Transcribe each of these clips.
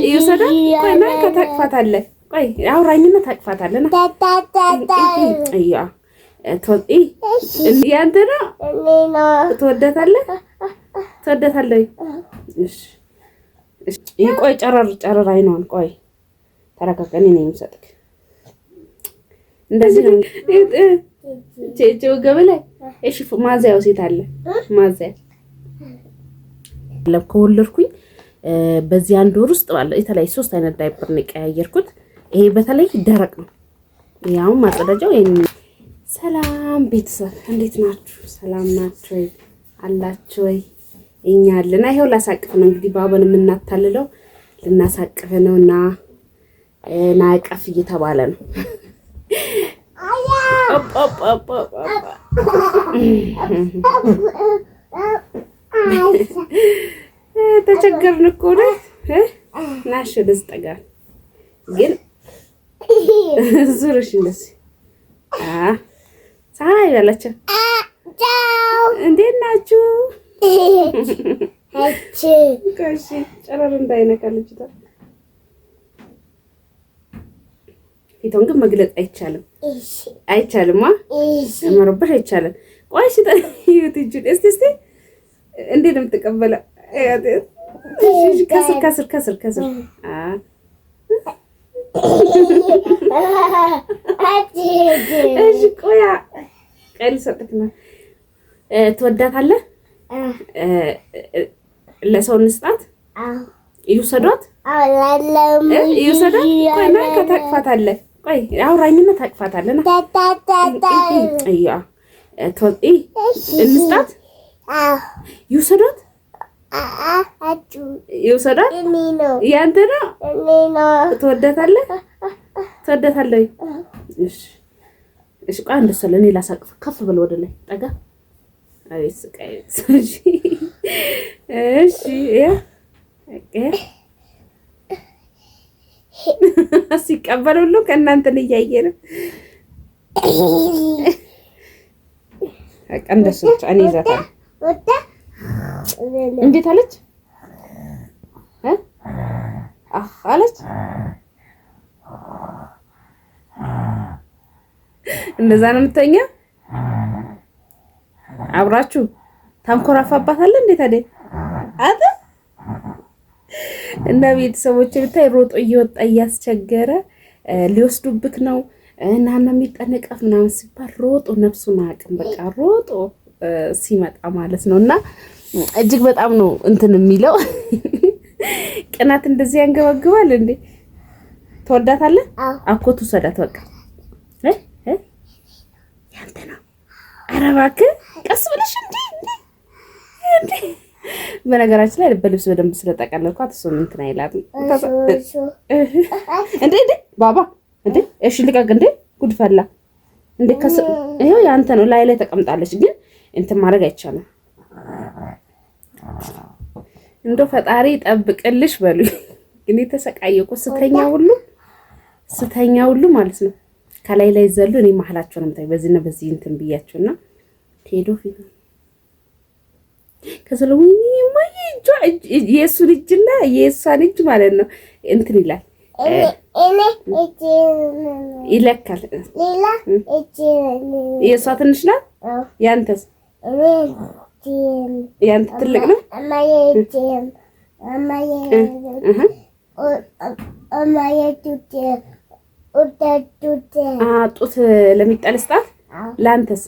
ይውሰዳ ቆይ ና ከታቅፋታለህ ቆይ አውራኝና ታቅፋታለህ ና አይያ ቶይ ያንተ ነው ትወዳታለህ እሺ ቆይ ጨረር አይኗን ቆይ ተረጋጋኝ ነኝ የምሰጥክ እንደዚህ ነው ቼቼው ገበላይ እሺ ማዛያው ሴት አለ ማዛያ ለኮወለድኩኝ በዚህ አንድ ወር ውስጥ ባለ የተለያየ 3 አይነት ዳይፐር ነው ቀያየርኩት ይሄ በተለይ ደረቅ ነው ያው ማጸዳጃው ሰላም ቤተሰብ እንዴት ናችሁ ሰላም ናችሁ አላችሁ ወይ እኛ አለና ይሄው ላሳቅፍ ነው እንግዲህ ባባን የምናታልለው ልናሳቅፍ ነውና ናቀፍ እየተባለ ነው ተቸገርን እኮ ነው ናሽ ደስጠጋ ግን ዙርሽ እንደዚህ ሳይ ያላችሁ እንዴት ናችሁ ከሺ ጨረር እንዳይነካልሽ ፊቱን ግን መግለጽ አይቻልም መረበሽ አይቻልም ቆይ ሲዩት እስቲ እንዴት ነው የምትቀበለው ከስር እሺ ቆያ ቀል ሰጥተና ትወዳታለህ ለሰው እንስጣት ይውሰዷት ቆይ ና ከታቅፋታለህ ቆይ አውራኝና ታቅፋታለህ ና አይያ ቶይ እንስጣት ይውሰዷት ይውሰዷት ያንተ ነው ትወዳታለህ እሺ ቆይ እንደሰለኝ ላሳቅፍ ከፍ ብለ ወደ ላይ ጠጋ አቤት ስቃይ እሺ ሲቀበል ሁሉ ከእናንተን እያየን እንደሰች እኔ ይዛታል እንዴት አለች አለች እንደዛ ነው የምትተኛ አብራችሁ ታንኮራፋባታለ እንዴት አይደል አታ እና ቤተሰቦቼ ብታይ ሮጦ እየወጣ እያስቸገረ ሊወስዱብክ ነው እናና የሚጠነቀፍ ምናምን ሲባል ሮጦ ነፍሱን አቅም በቃ ሮጦ ሲመጣ ማለት ነውና እጅግ በጣም ነው እንትን የሚለው ቅናት እንደዚህ ያንገበግባል እንዴ ትወዳታለህ አኮቱ ሰዳት በቃ ያንተ ነው ኧረ እባክህ ቀስ ብለሽ እንዴ በነገራችን ላይ በልብስ በደንብ ስለጠቀለልኳት እሱ እንትን አይላትም እንዴ ባባ እንዴ እሺ ልቀቅ እንዴ ጉድፈላ እንዴ ይሄው ያንተ ነው ላይ ተቀምጣለች ግን እንትን ማድረግ አይቻልም እንዶ ፈጣሪ ጠብቅልሽ በሉ እኔ ተሰቃየኩ ስተኛ ሁሉ ማለት ነው ከላይ ላይ ዘሎ እኔ ማህላቸው ነው የምታይ በዚህና በዚህ እንትን ብያቸውና ሄዶ ፊት ከሰለውኝ ማይጆ የሱ ልጅና የሷን ልጅ ማለት ነው እንትን ይላል ይለካል ሌላ የሷ ትንሽ ናት ያንተስ ያንተ ትልቅ ነው ጡት ለሚጠልስጣት ላንተስ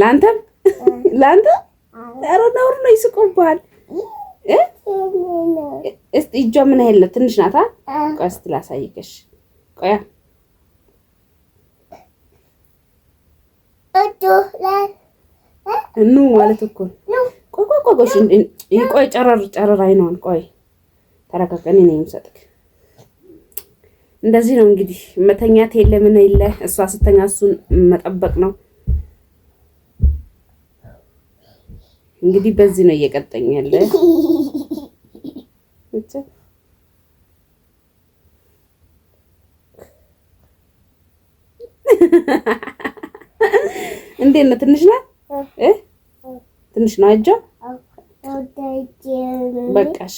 ላንተም ላንተ ኧረ ነውር ነው ይስቁብሃል እስቲ እጇ ምን ያህል ነው ትንሽ ናታ ቆይ እስቲ ላሳይሽ ቆያ ኑ ማለት እኮ ቆይ ጨረር አይኗን ቆይ ተረጋጋኝ ነኝ የምሰጥክ እንደዚህ ነው እንግዲህ መተኛት የለ ምን የለ እሷ ስተኛ እሱን መጠበቅ ነው እንግዲህ በዚህ ነው እየቀጠኝ ያለ ብቻ እንዴት ነው ትንሽ ናት ትንሽ ነው አጆ በቃሽ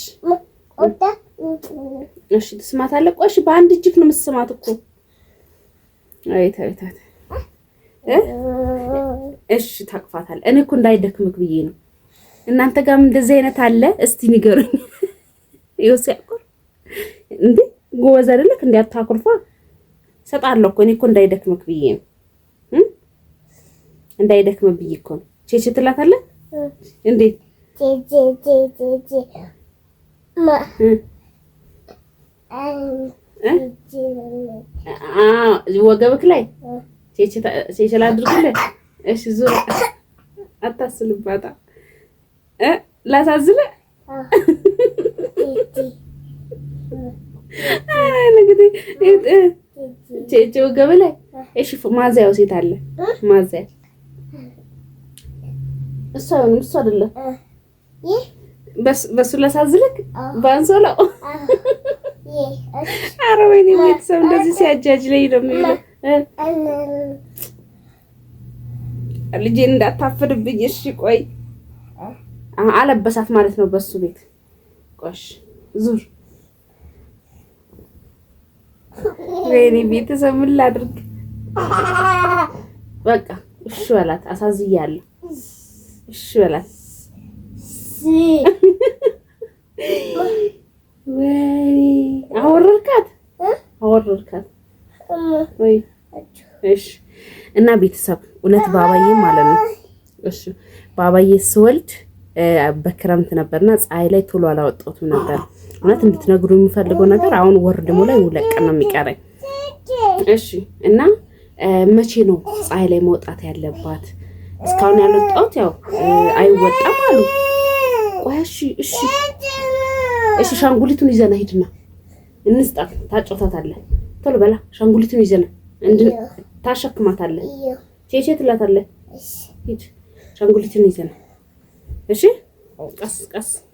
እሺ ትስማታለህ? ቆይ እሺ በአንድ እጅክ ነው የምትስማት እኮ። አይታ እሺ ታቅፋታለህ። እኔ እኮ እንዳይደክምክ ብዬ ነው። እናንተ ጋርም እንደዚህ አይነት አለ? እስቲ ንገሩኝ። ይወስያቆር እንዴ ጎበዝ አይደለክ? እንዲያታኩርፋ ሰጣለሁ እኮ። እኔ እኮ እንዳይደክምክ ብዬ ነው። እንዳይደክም ብዬ እኮ ነው። ቼቼ ትላታለህ እንዴ? ወገብክ ላይ ቼቼ ላድርግልህ? እሺ ዙር አታስልባታ። ላሳዝልህ እንግዲህ ቼቼ ወገብ ላይ እሺ። ማዘያው ሴት አለ ማዘያ እሷ ነው እሷ አይደለም። በሱ ላሳዝልክ ባንሶላው። ኧረ ወይኔ ቤተሰብ እንደዚህ ሲያጃጅለኝ ነው የሚለው። ልጄን እንዳታፍርብኝ እሺ። ቆይ አለበሳት ማለት ነው በሱ ቤት። ቆሽ ዙር። ወይኔ ቤተሰብ ምን ላድርግ? በቃ እሺ በላት። አሳዝያለሁ። እሺ በላት። ወይኔ አወረድካት ወይ? እሺ። እና ቤተሰብ እውነት ባባዬ ማለት ነው። እሺ ባባዬ ስወልድ በክረምት ነበርና ፀሐይ ላይ ቶሎ አላወጣሁትም ነበር። እውነት እንድትነግሩ የሚፈልገው ነገር አሁን ወር ደግሞ ላይ ውለቅ ነው የሚቀረኝ። እሺ እና መቼ ነው ፀሐይ ላይ መውጣት ያለባት? እስካሁን ያልወጣሁት ያው አይወጣም አሉ። ቆይ እሺ ሻንጉሊቱን ይዘና ሂድና እንስጣት። ታጫውታታለህ። ቶሎ በላ ሻንጉሊቱን ይዘና ታሸክማታለህ። ቼቼ ትላታለህ። ሂድ ሻንጉሊቱን ይዘና እሺ።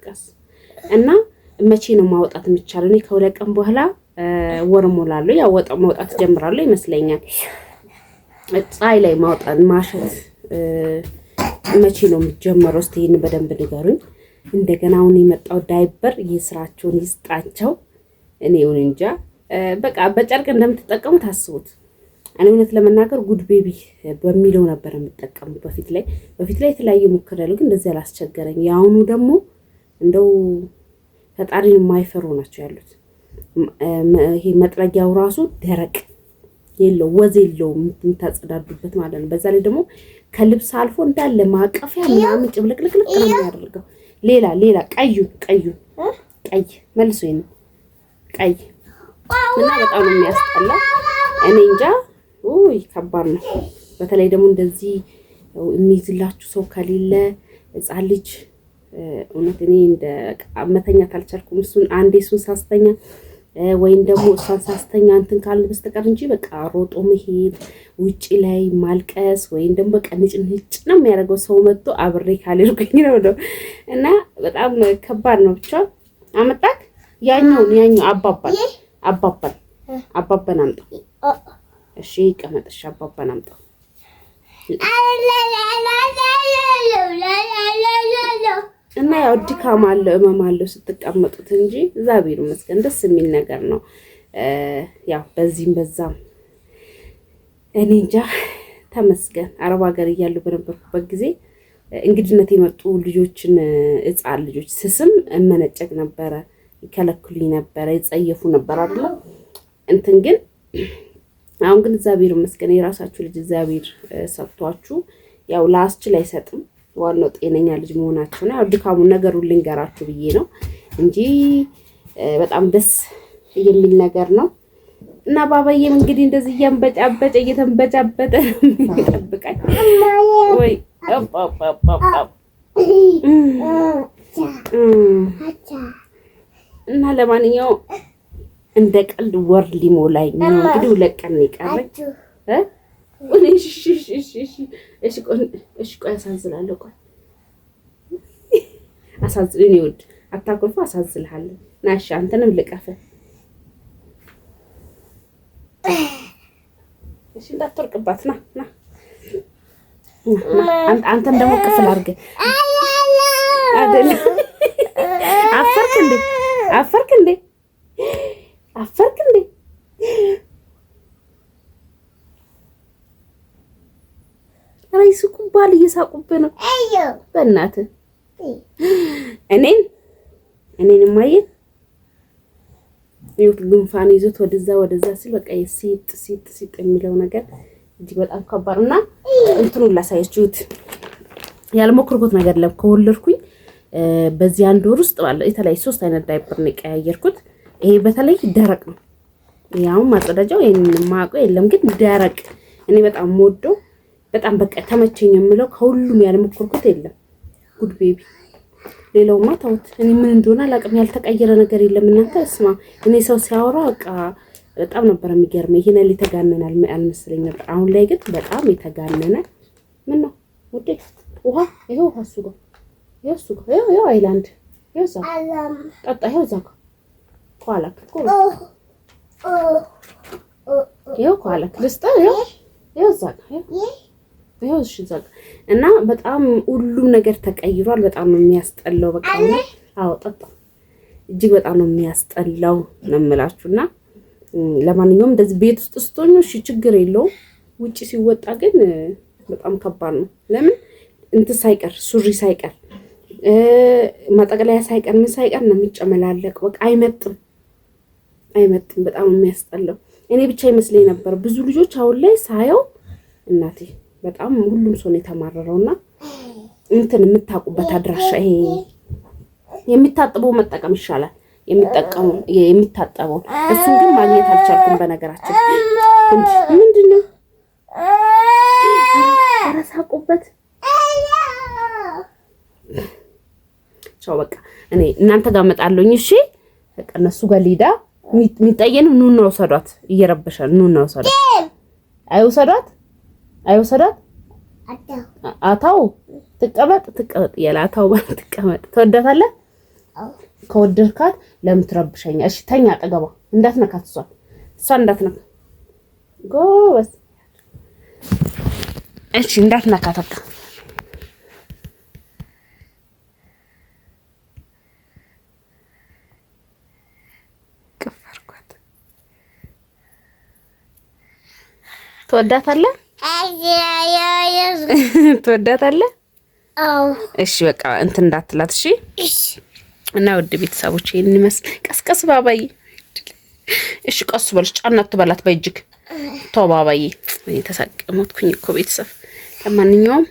ቀስ እና መቼ ነው ማውጣት የሚቻለው? እኔ ከሁለት ቀን በኋላ ወር ሞላለሁ። ያው መውጣት ጀምራለሁ ይመስለኛል። ፀሐይ ላይ ማውጣት ማሸት መቼ ነው የሚጀመረው? እስቲ ይሄን በደንብ ንገሩኝ። እንደገና አሁን የመጣው ዳይፐር የስራቸውን ይስጣቸው። እኔውን እንጃ በቃ በጨርቅ እንደምትጠቀሙ ታስቡት። እኔ እውነት ለመናገር ጉድ ቤቢ በሚለው ነበር የምጠቀሙ በፊት ላይ የተለያየ ሞክሬያለሁ፣ ግን እንደዚህ አላስቸገረኝ። የአሁኑ ደግሞ እንደው ፈጣሪን የማይፈሩ ናቸው ያሉት። ይሄ መጥረጊያው ራሱ ደረቅ የለው ወዝ የለውም የምታጸዳዱበት ማለት ነው። በዛ ላይ ደግሞ ከልብስ አልፎ እንዳለ ማቀፊያ ምናምን ጭብልቅልቅልቅ ነው የሚያደርገው። ሌላ ቀይ መልሶ ይሄን ቀይ እና በጣም ነው የሚያስጠላ። እኔ እንጃ ውይ ከባድ ነው። በተለይ ደግሞ እንደዚህ የሚይዝላችሁ ሰው ከሌለ ሕፃን ልጅ እውነት እኔ እንደ መተኛት አልቻልኩም። እሱን ሳስተኛ ወይም ደግሞ እሷን ሳስተኛ እንትን ካልን በስተቀር እንጂ በቃ ሮጦ መሄድ ውጪ ላይ ማልቀስ ወይም ደግሞ በቃ ንጭ ነው የሚያደርገው። ሰው መጥቶ አብሬ ካልሄድኩኝ ነው እና በጣም ከባድ ነው። ብቻ አመጣክ ያኛው አባባን አምጣው። እሺ ይቀመጥሽ። አባባን አምጣው እና ያው ድካም አለው ህመም አለው ስትቀመጡት እንጂ እግዚአብሔር ይመስገን ደስ የሚል ነገር ነው። ያው በዚህም በዛም እኔ እንጃ ተመስገን። አረብ ሀገር እያለሁ በነበርኩበት ጊዜ እንግድነት የመጡ ልጆችን ሕፃን ልጆች ስስም እመነጨቅ ነበረ፣ ይከለክሉኝ ነበረ፣ ይጸየፉ ነበር አይደል? እንትን ግን አሁን ግን እግዚአብሔር ይመስገን የራሳችሁ ልጅ እግዚአብሔር ሰጥቷችሁ ያው ላስችል አይሰጥም። ዋናው ጤነኛ ልጅ መሆናችሁ ነው። ያው ድካሙን ነገሩን ልንገራችሁ ብዬ ነው እንጂ በጣም ደስ የሚል ነገር ነው። እና ባባዬም እንግዲህ እንደዚህ እየተንበጫበጠ ይጠብቃል ወይ እና ለማንኛውም እንደ ቀልድ ወር ሊሞላኝ ነው እንግዲህ ሁለት ቀን ይቀራል። እሺ ቆይ አሳዝላለሁ። ቆይ አሳዝልኝ ይወድ አታኮርፉ። አሳዝልሃለሁ። ናሽ አንተንም ልቀፍ። እሺ እንዳትወርቅባት ና አንተም ደግሞ ክፍል አድርገህ አይደል? አፈርክ እንዴ? አፈርክ እንዴ? አፈርክ እንዴ? ራይሱ ኩባል እየሳቁብህ ነው። በእናትህ እኔን ማየት ይሁት ጉንፋን ይዞት ወደዛ ሲል በቃ ሲጥ የሚለው ነገር እጅግ በጣም ከባድና እንትኑን ላሳያችሁት ያልሞከርኩት ነገር ለም ከወለድኩኝ በዚህ አንድ ወር ውስጥ ባለ የተለያየ 3 አይነት ዳይፐር ነው የቀያየርኩት። ይሄ በተለይ ደረቅ ነው። ያው ማጸዳጃው ይሄንን ማቆ የለም ግን ደረቅ እኔ በጣም ወደው በጣም በቃ ተመቸኝ የምለው ከሁሉም ያልሞከርኩት የለም። ጉድ ቤቢ ሌላውማ ተውት። እኔ ምን እንደሆነ አላውቅም። ያልተቀየረ ነገር የለም። እናንተ እስማ እኔ ሰው ሲያወራ በቃ በጣም ነበር የሚገርመኝ። ይሄን ሊተጋነናል አልመስለኝ ነበር። አሁን ላይ ግን በጣም የተጋነነ ምን ነው ውዴ? ውሃ ይሄው ውሃ እሱ ጋር ይሄው እሱ ጋር ይሄው አይላንድ ይሄው እዛ ጠጣ ይሄው እዛ ጋር ኳላክ ይሄው ኳላክ ልስጣ ይሄው እዛ ጋር ይሄው እሺ እዛ ጋር እና በጣም ሁሉም ነገር ተቀይሯል። በጣም ነው የሚያስጠላው። በቃ አዎ ጠጣ እጅግ በጣም ነው የሚያስጠላው ነው የምላችሁና ለማንኛውም እንደዚህ ቤት ውስጥ ስትሆኑ እሺ ችግር የለውም። ውጪ ሲወጣ ግን በጣም ከባድ ነው። ለምን እንትን ሳይቀር ሱሪ ሳይቀር ማጠቅለያ ሳይቀር ምን ሳይቀር ነው የሚጨመላለቅ። በቃ አይመጥም። በጣም የሚያስጠላው እኔ ብቻ ይመስለኝ ነበር። ብዙ ልጆች አሁን ላይ ሳየው እናቴ በጣም ሁሉም ሰው ነው የተማረረውና እንትን የምታውቁበት አድራሻ ይሄ የሚታጠበው መጠቀም ይሻላል። የሚታጠበው እሱን ግን ማግኘት አልቻልኩም። በነገራችን ምንድነው አረሳቁበት ቻው በቃ እኔ እናንተ ጋር መጣለኝ። እሺ በቃ እነሱ ጋር ሊዳ የሚጠየንም ኑና ወሰዷት። እየረበሻል ኑና ወሰዷት። አይወሰዷት አታው ትቀመጥ የላታው ማለት ትቀመጥ። ተወዳታለህ? ከወደድካት ለምን ትረብሸኛ? እሺ ተኛ አጠገቧ እንዳትነካት። እሷ እንዳትነካ ጎበዝ። እሺ እንዳትነካት በቃ ከፈርኳት። ትወዳታለህ? ትወዳታለህ? አዎ። እሺ በቃ እንትን እንዳትላት። እሺ እና ውድ ቤተሰቦች ይሄን ይመስል ቀስቀስ ባባዬ። እሺ ቀስ በልሽ ጫናት ትበላት በእጅግ ተው ባባዬ። እኔ ተሰቀሙትኩኝ እኮ ቤተሰብ። ለማንኛውም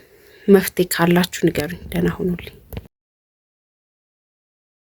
መፍትሄ ካላችሁ ንገሩኝ። ደህና ሁኑልኝ።